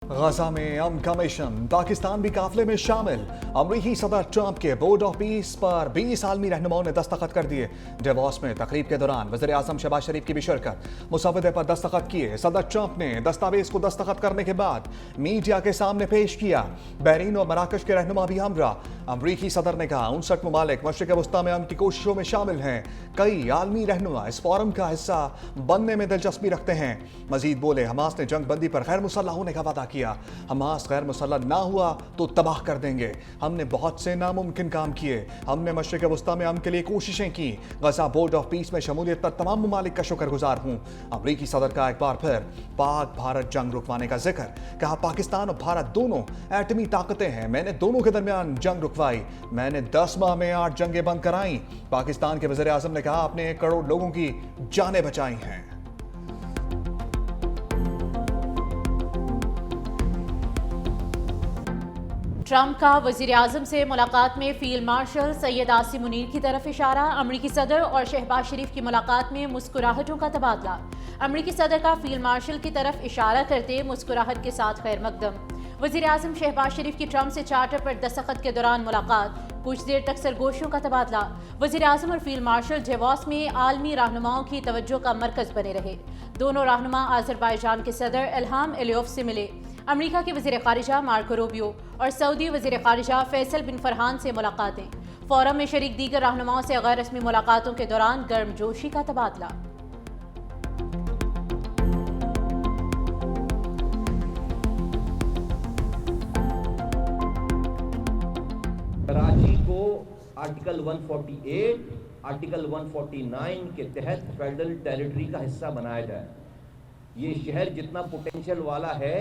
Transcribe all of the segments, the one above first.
गजा में अमन कमीशन, पाकिस्तान भी काफिले में शामिल। अमरीकी सदर ट्रंप के बोर्ड ऑफ पीस पर 20 आलमी रहनुमाओं ने दस्तखत कर दिए। डेवॉस में तकरीब के दौरान वज़ीर आज़म शहबाज शरीफ की भी शिरकत। मुसवदे पर दस्तखत किए। सदर ट्रंप ने दस्तावेज को दस्तखत करने के बाद मीडिया के सामने पेश किया। बहरीन और मराकश के रहनुमा भी हमरा। अमरीकी सदर ने कहा 59 ममालिक मशरिक़ वस्ता में अमन की कोशिशों में शामिल हैं। कई आलमी रहनुमा इस फोरम का हिस्सा बनने में दिलचस्पी रखते हैं। मजीद बोले, हमास ने जंग बंदी पर गैर मुसल्लह होने का वादा किया। हमास गैर मुसल्लह ना हुआ तो तबाह कर देंगे। हमने बहुत से नामुमकिन काम किए। हमने मशरिक़ वस्ता में अमन के लिए कोशिशें की। गजा बोर्ड ऑफ पीस में शमूलियत पर तमाम ममालिक का शुक्रगुजार हूँ। अमरीकी सदर का एक बार फिर पाक भारत जंग रुकवाने का जिक्र। कहा, पाकिस्तान और भारत दोनों एटमी ताकतें हैं। मैंने दोनों के दरमियान जंग रुकवाई। मैंने 10 माह में 8 जंगें बंद कराई। पाकिस्तान के वज़ीर आज़म ने कहा, आपने 1 करोड़ लोगों की जानें बचाई हैं। ट्रंप का वज़ीर आज़म से मुलाकात में फील्ड मार्शल सैयद आसिम मुनीर की तरफ इशारा। अमरीकी सदर और शहबाज शरीफ की मुलाकात में मुस्कुराहटों का तबादला। अमरीकी सदर का फील्ड मार्शल की तरफ इशारा करते मुस्कुराहट के साथ खैर मकदम। वज़ीर आज़म शहबाज शरीफ की ट्रंप से चार्टर पर दस्तखत के दौरान मुलाकात। कुछ देर तक सरगोशियों का तबादला। वज़ीर आज़म और फील्ड मार्शल डेवॉस में आलमी रहनुमाओं की तवज्जो का मरकज बने रहे। दोनों रहनुमा अज़रबैजान के सदर इल्हाम एलियोव से मिले। अमेरिका के वज़ीर ख़ारिजा मार्को रूबियो और सऊदी वज़ीर ख़ारिजा फैसल बिन फरहान से मुलाकातें। फोरम में शरीक दीगर रहनुमाओं से गैर रस्मी मुलाकातों के दौरान गर्मजोशी का तबादला। कराची को आर्टिकल 148, आर्टिकल 149 के तहत फेडरल टेरिटरी का हिस्सा बनाया जाए। ये शहर जितना पोटेंशियल वाला है,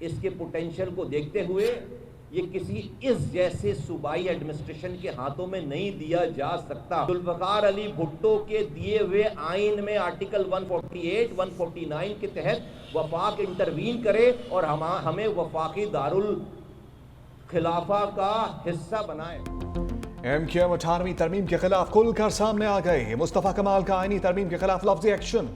इसके पोटेंशियल को देखते हुए ये किसी इस जैसे सूबाई एडमिनिस्ट्रेशन के हाथों में नहीं दिया जा सकता। जुल्फ़िकार अली भुट्टो के दिए हुए आइन में आर्टिकल 148, 149 के तहत वफाक इंटरवीन करे और हमें वफाकी दारुल खिलाफा का हिस्सा बनाए। MQM 18वीं तरमीम के खिलाफ खुलकर सामने आ गए। मुस्तफ़ा कमाल का आईनी तरमीम के खिलाफ लफ्ज़ी एक्शन।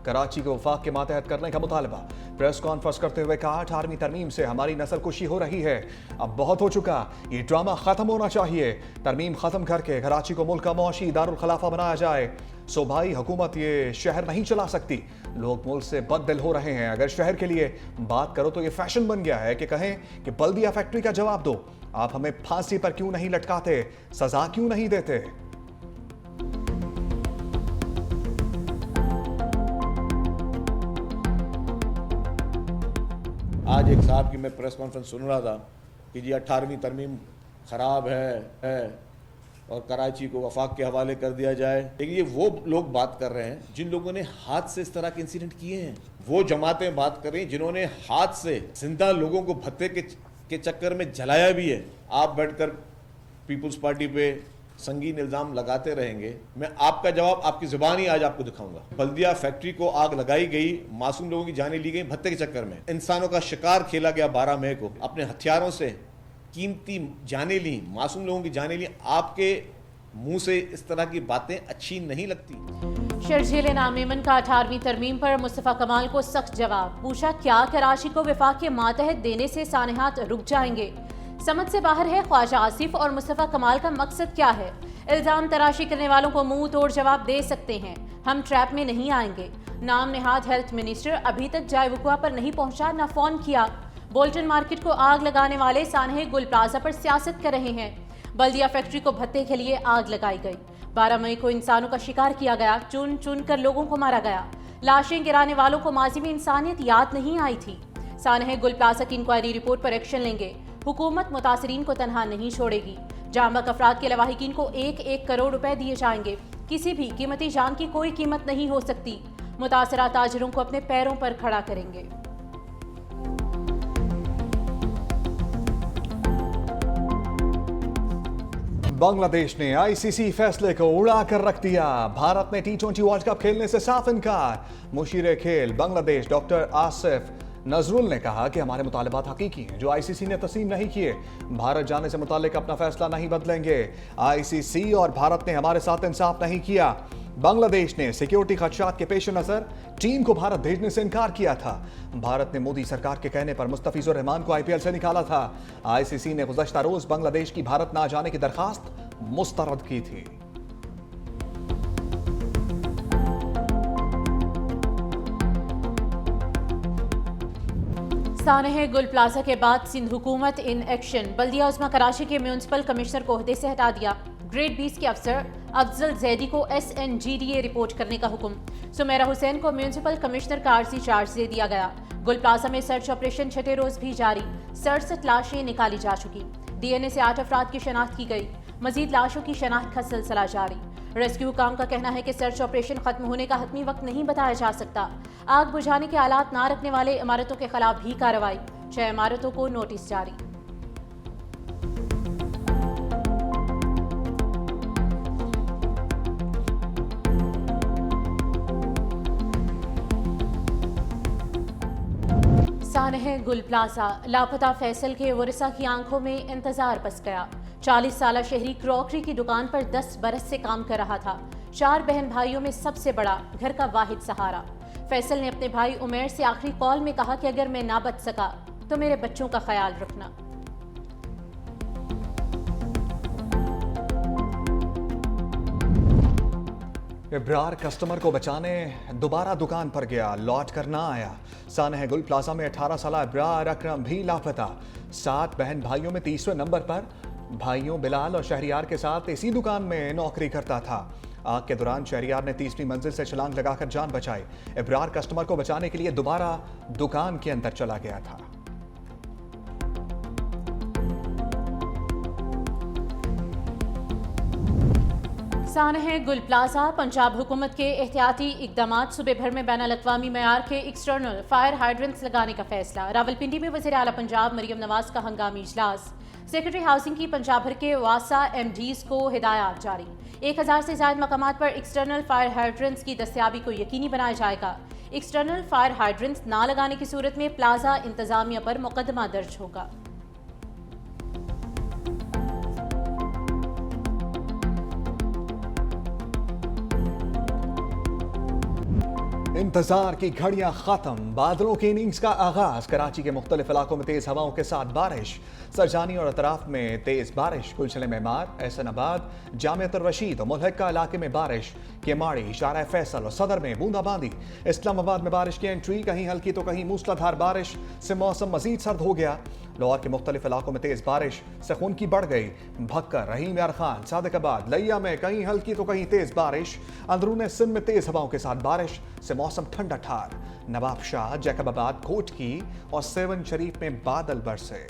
कराची को वफाक के मातहत करने का मुतालबा। प्रेस कॉन्फ्रेंस करते हुए कहा, 18वीं तरमीम से हमारी नस्ल कुशी हो रही है। अब बहुत हो चुका, ये ड्रामा खत्म होना चाहिए। तरमीम खत्म करके कराची को मुल्क का मौशी दारुल खिलाफा बनाया जाए। सूबाई हुकूमत ये शहर नहीं चला सकती। लोग मुल्क से बददिल हो रहे हैं। अगर शहर के लिए बात करो तो ये फैशन बन गया है कि कहें कि बल्दिया फैक्ट्री का जवाब दो। आप हमें फांसी पर क्यों नहीं लटकाते, सजा क्यों नहीं देते? आज एक साहब की मैं प्रेस कॉन्फ्रेंस सुन रहा था कि जी 18वीं तरमीम ख़राब है और कराची को वफाक के हवाले कर दिया जाए। लेकिन ये वो लोग बात कर रहे हैं जिन लोगों ने हाथ से इस तरह के इंसिडेंट किए हैं। वो जमातें बात कर रही हैं जिन्होंने हाथ से जिंदा लोगों को भत्ते के चक्कर में जलाया भी है। आप बैठकर पीपुल्स पार्टी पे संगीन इल्ज़ाम लगाते रहेंगे। मैं आपका जवाब आपकी ज़ुबान ही आज आपको दिखाऊंगा। बल्दिया फैक्ट्री को आग लगाई गई, मासूम लोगों की जानें ली गई भत्ते के चक्कर में। इंसानों का शिकार खेला गया 12 मई को। अपने हथियारों से कीमती जानें ली, मासूम लोगों की जानें ली। आपके मुंह से इस तरह की बातें अच्छी नहीं लगती। शर्जील नामेमन का 18वीं तरमीम पर मुस्तफ़ा कमाल को सख्त जवाब। पूछा, क्या कराची को वफाक के मातहत देने से सानेहात रुक जाएंगे? समझ से बाहर है ख्वाजा आसिफ और मुस्तफ़ा कमाल का मकसद क्या है। इल्ज़ाम तराशी करने वालों को मुंह तोड़ जवाब दे सकते हैं। हम ट्रैप में नहीं आएंगे। नाम नेहाद हेल्थ मिनिस्टर अभी तक जाय वकुआ पर नहीं पहुंचा, न फोन किया। बोल्टन मार्केट को आग लगाने वाले सानहे गुल प्लाजा पर सियासत कर रहे हैं। बल्दिया फैक्ट्री को भत्ते के लिए आग लगाई गई। 12 मई को इंसानों का शिकार किया गया। चुन चुन कर लोगों को मारा गया। लाशें गिराने वालों को माजी में इंसानियत याद नहीं आई थी। सानहे गुल प्लाजा की इंक्वायरी रिपोर्ट पर एक्शन लेंगे। हुकूमत मुतासरीन को तनहा नहीं छोड़ेगी। जामबक अफराद के लवाहिकीन को 1-1 करोड़ रुपए दिए जाएंगे। किसी भी कीमती जान की कोई कीमत नहीं हो सकती। मुतासरा ताजिरों को अपने पैरों पर खड़ा करेंगे। बांग्लादेश ने ICC फैसले को उड़ा कर रख दिया। भारत ने T20 वर्ल्ड कप खेलने से साफ इनकार। मुशीर खेल बांग्लादेश डॉक्टर आसिफ नजरुल ने कहा कि हमारे मुतालबात हकीकी हैं जो आईसीसी ने तस्लीम नहीं किए। भारत जाने से मुतालिक अपना फैसला नहीं बदलेंगे। आईसीसी और भारत ने हमारे साथ इंसाफ नहीं किया। बांग्लादेश ने सिक्योरिटी खदशात के पेश नजर टीम को भारत भेजने से इनकार किया था। भारत ने मोदी सरकार के कहने पर मुस्तफिजुर रहमान को आईपीएल से निकाला था। आईसीसी ने गुज़श्ता रोज बांग्लादेश की भारत न जाने की दरखास्त मुस्तरद की थी। सानह गुल प्लाजा के बाद सिंध हुकूमत इन एक्शन। बल्दिया उस्मा कराची के म्यूनसिपल कमिश्नर को ओहदे से हटा दिया। ग्रेड 20 के अफसर अफजल जैदी को SNGDA रिपोर्ट करने का हुक्म। सुमेरा हुसैन को म्यूनसिपल कमिश्नर का आर्जी चार्ज दे दिया गया। गुल प्लाजा में सर्च ऑपरेशन छठे रोज भी जारी। 67 लाशें निकाली जा चुकी। DNA से 8 अफराद की शनाख्त की गई। मजीद लाशों की शनाख्त का सिलसिला जारी। रेस्क्यू काम का कहना है कि सर्च ऑपरेशन खत्म होने का हतमी वक्त नहीं बताया जा सकता। आग बुझाने के आलात ना रखने वाले इमारतों के खिलाफ भी कार्रवाई। 6 इमारतों को नोटिस जारी। सानह गुल प्लाजा लापता फैसल के वरिसा की आंखों में इंतजार बस गया। 40 साला शहरी क्रॉकरी की दुकान पर 10 बरस से काम कर रहा था। 4 बहन भाइयों में सबसे बड़ा, घर का वाहिद सहारा। फैसल ने अपने भाई उमेर से आखिरी कॉल में कहा कि अगर मैं ना बच सका तो मेरे बच्चों का ख्याल रखना। इब्रार कस्टमर को बचाने दोबारा दुकान पर गया, लौट कर ना आया। सानह गुल प्लाजा में 18 साला इब्रार अकरम भी लापता। 7 बहन भाइयों में 30वें नंबर पर भाइयों बिलाल और शहरियार के साथ इसी दुकान में नौकरी करता था। आग के दौरान शहरियार ने 30वीं मंजिल से छलांग लगाकर जान बचाई। इब्रार कस्टमर को बचाने के लिए दोबारा दुकान के अंदर चला गया था। सानह गुल प्लाजा पंजाब हुकूमत के एहतियाती इकदामात। सूबे भर में बैनुल अक़वामी मयार के एक्सटर्नल फायर हाइड्रेंट्स लगाने का फैसला। रावलपिंडी में वज़ीर आला पंजाब मरियम नवाज का हंगामी इजलास। सेक्रेटरी हाउसिंग की पंजाब भर के वासा MDs को हिदायत जारी। 1000 से ज़ायद मकामात पर एक्सटर्नल फायर हाइड्रेंट्स की दस्तयाबी को यकीनी बनाया जाएगा। एक्सटर्नल फायर हाइड्रेंट्स ना लगाने की सूरत में प्लाजा इंतजामिया पर मुकदमा दर्ज होगा। इंतजार की घड़ियां खत्म, बादलों की इनिंग्स का आगाज। कराची के मुख्तलिफ इलाकों में तेज हवाओं के साथ बारिश। सरजानी और अतराफ में तेज बारिश। गुलशन मेमार, एहसनाबाद, जामियतुर रशीद और मुल्हिका इलाके में बारिश। केमाड़ी, शारा फैसल और सदर में बूंदाबांदी। इस्लामाबाद में बारिश की एंट्री, कहीं हल्की तो कहीं मूसलाधार बारिश से मौसम मजीद सर्द हो गया। लाहौर के मुख्तलिफ इलाकों में तेज बारिश से खूनकी बढ़ गई। भक्कर, रहीम यार खान, सादिकाबाद, लिया में कहीं हल्की तो कहीं तेज बारिश। अंदरून सिंध में तेज हवाओं के साथ बारिश से मौसम ठंडा ठार। नवाब शाह, जैकबाबाद, कोटकी और सेवन शरीफ में बादल बरसे।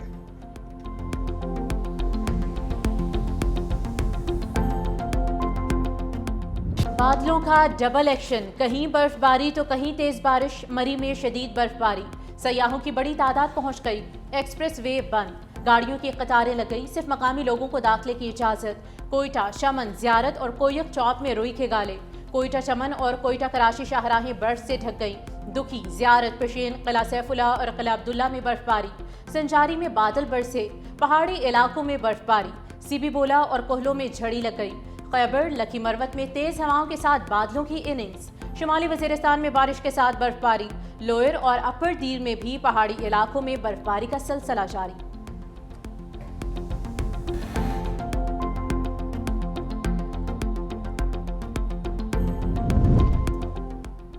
बादलों का डबल एक्शन, कहीं बर्फबारी तो कहीं तेज बारिश। मरी में शदीद बर्फबारी, सयाहों की बड़ी तादाद पहुंच गई। एक्सप्रेस वे बंद, गाड़ियों की कतारें लग गई। सिर्फ मकामी लोगों को दाखिले की इजाजत। कोयटा, चमन, जियारत और कोयक चौक में रुई के गाले। कोयटा चमन और कोयटा कराची शाहराहें बर्फ से ढक गईं। दुखी, जियारत, पेशेन, किला सैफुल्ला और किला अब्दुल्ला में बर्फबारी। संजारी में बादल बरसे। पहाड़ी इलाकों में बर्फबारी। सीबी बोला और कोहलों में झड़ी लग गई। खैबर, लकी मरवत में तेज हवाओं के साथ बादलों की इनिंग्स। शुमाली वजीरिस्तान में बारिश के साथ बर्फबारी। लोअर और अपर दीर में भी पहाड़ी इलाकों में बर्फबारी का सिलसिला जारी।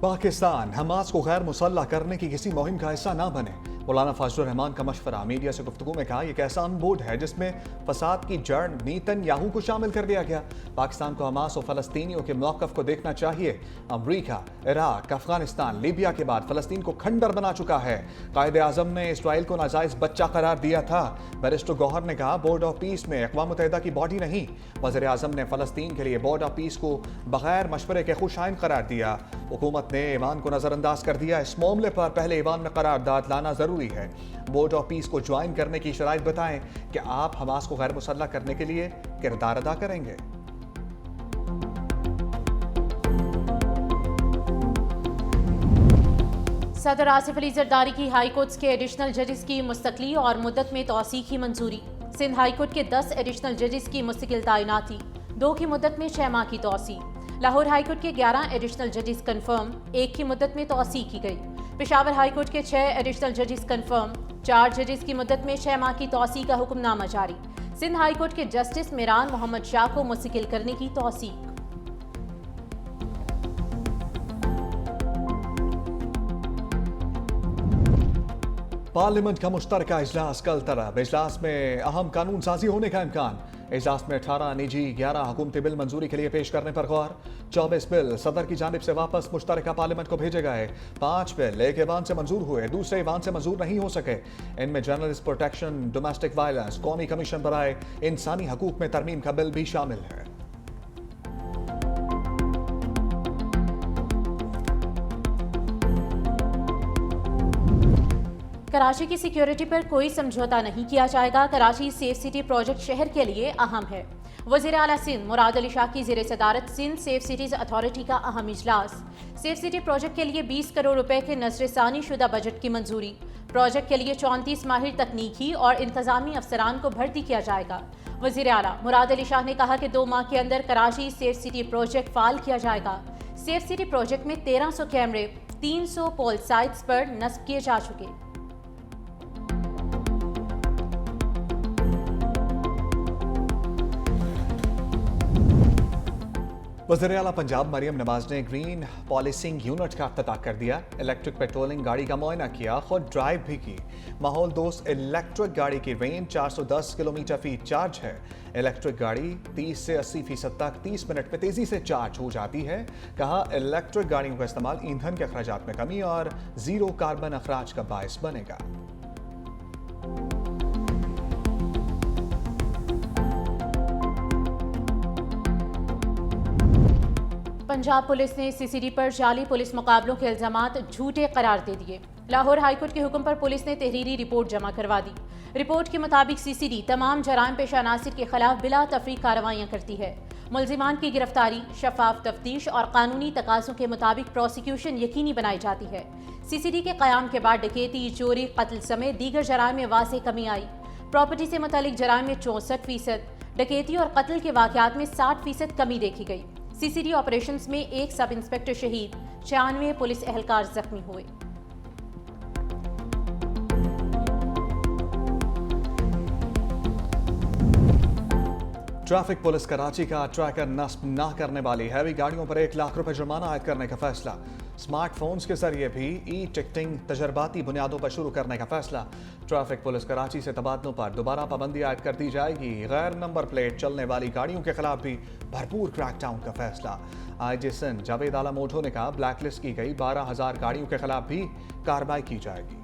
पाकिस्तान हमास को गैर मुसल्लह करने की किसी मुहिम का हिस्सा ना बने। मौलाना फाजलुर रहमान का मशवरा। मीडिया से गुफ्तगू में कहा, यह एक ऐसा बोर्ड है जिसमें फसाद की जड़ नेतन्याहू को शामिल कर दिया गया। पाकिस्तान को हमास और फलस्तीनियों के मौक़िफ़ को देखना चाहिए। अमरीका, इराक, अफगानिस्तान, लीबिया के बाद फलस्तीन को खंडर बना चुका है। कायदे आज़म ने इसराइल को नाजायज़ बच्चा करार दिया था। बैरिस्टर गौहर ने कहा, बोर्ड ऑफ पीस में अक़वाम मुत्तहिदा की बॉडी नहीं। वज़ीर आज़म ने फलस्तीन के लिए बोर्ड ऑफ पीस को बगैर मशवरे के खुशाइन करार दिया। हुकूमत ने ईवान को नज़रअंदाज कर दिया। इस मामले पर पहले ईवान में करारदाद लाना ज़रूरी है। बोर्ड ऑफ पीस को ज्वाइन करने की शराइत बताएं कि आप हमास को गैर मुसल्लह करने के लिए किरदार अदा करेंगे। सदर आसिफ अली जरदारी की हाई कोर्ट्स के एडिशनल जजेस की मुस्तकली और मुद्दत में तौसीक की मंजूरी। सिंध हाई कोर्ट के 10 एडिशनल जजेस की मुस्तकिल तैनाती, 2 की मुद्दत में 6 माह की तौसीक। लाहौर हाई कोर्ट के 11 एडिशनल जजेस कंफर्म, 1 की मुद्दत में तौसीक की गई। पेशावर हाई कोर्ट के 6 एडिशनल जजेस कंफर्म, 4 जजेस की मुद्दत में 6 माह की तौसीक का हुक्मनामा जारी। सिंध हाई कोर्ट के जस्टिस मिरान मोहम्मद शाह को मुस्तकिल करने की तौसीक। पार्लियामेंट का मुश्तरका इजलास कल तरफ। इजलास में अहम कानून साजी होने का इम्कान। इजलास में 18 निजी 11 हुकूमती बिल मंजूरी के लिए पेश करने पर गौर। 24 बिल सदर की जानिब से वापस मुश्तरका पार्लियामेंट को भेजे गए। 5 बिल एक ऐवान से मंजूर हुए, दूसरे ऐवान से मंजूर नहीं हो सके। इनमें जर्नलिस्ट प्रोटेक्शन, डोमेस्टिक वायलेंस, कौमी कमीशन बराए इंसानी हकूक में तरमीम का बिल भी शामिल है। कराची की सिक्योरिटी पर कोई समझौता नहीं किया जाएगा। कराची सेफ सिटी प्रोजेक्ट शहर के लिए अहम है। वज़ीर आला सिंध मुराद अली शाह की ज़ेर सदारत सिंध सेफ सिटीज़ अथॉरिटी का अहम इजलास। सेफ सिटी प्रोजेक्ट के लिए 20 करोड़ रुपए के नज़रसानी शुदा बजट की मंजूरी। प्रोजेक्ट के लिए 34 माहिर तकनीकी और इंतजामी अफसरान को भर्ती किया जाएगा। वज़ीर आला मुराद अली शाह ने कहा कि 2 माह के अंदर कराची सेफ सिटी प्रोजेक्ट फाल किया जाएगा। सेफ सिटी प्रोजेक्ट में 1300 कैमरे 300 पोल साइट्स पर नस्ब किए जा चुके। वज़ीर आला पंजाब मरियम नवाज ने ग्रीन पॉलिसिंग यूनिट का इफ्तिताह कर दिया। इलेक्ट्रिक पेट्रोलिंग गाड़ी का मुआयना किया, खुद ड्राइव भी की। माहौल दोस्त इलेक्ट्रिक गाड़ी की रेंज 410 किलोमीटर फी चार्ज है। इलेक्ट्रिक गाड़ी 30 से 80% तक 30 मिनट में तेजी से चार्ज हो जाती है। कहा इलेक्ट्रिक गाड़ियों का इस्तेमाल ईंधन के अखराजात में कमी और जीरो कार्बन अखराज का बायस बनेगा। पंजाब पुलिस ने सीसीडी पर जाली पुलिस मुकाबलों के इल्जामात झूठे करार दे दिए। लाहौर हाईकोर्ट के हुक्म पर पुलिस ने तहरीरी रिपोर्ट जमा करवा दी। रिपोर्ट के मुताबिक सीसीडी तमाम जराइम पेशा अनासिर के खिलाफ बिला तफरीक कार्रवाइयाँ करती है। मुल्जिमान की गिरफ्तारी, शफाफ तफ्तीश और कानूनी तकाज़ों के मुताबिक प्रोसिक्यूशन यकीनी बनाई जाती है। सीसीडी के क़याम के बाद डकैती, चोरी, कत्ल समेत दीगर जराइम में वाज़ेह कमी आई। प्रॉपर्टी से मुतालिक जराइम में 64%, डकैती और कत्ल के वाक़यात में 60% कमी देखी गई। सीसीडी ऑपरेशंस में 1 सब इंस्पेक्टर शहीद, 96 पुलिस एहलकार जख्मी हुए। ट्रैफिक पुलिस कराची का ट्रैकर नस्ब न करने वाली हैवी गाड़ियों पर 1 लाख रुपए जुर्माना आयद करने का फैसला। स्मार्टफोन्स के जरिए भी टिकटिंग तजर्बाती बुनियादों पर शुरू करने का फैसला। ट्रैफिक पुलिस कराची से तबादलों पर दोबारा पाबंदी आयद कर दी जाएगी। गैर नंबर प्लेट चलने वाली गाड़ियों के खिलाफ भी भरपूर क्रैकडाउन का फैसला। आईजी सिंध जावेद आलम ओढो ने कहा ब्लैकलिस्ट की गई 12,000 गाड़ियों के खिलाफ भी कार्रवाई की जाएगी।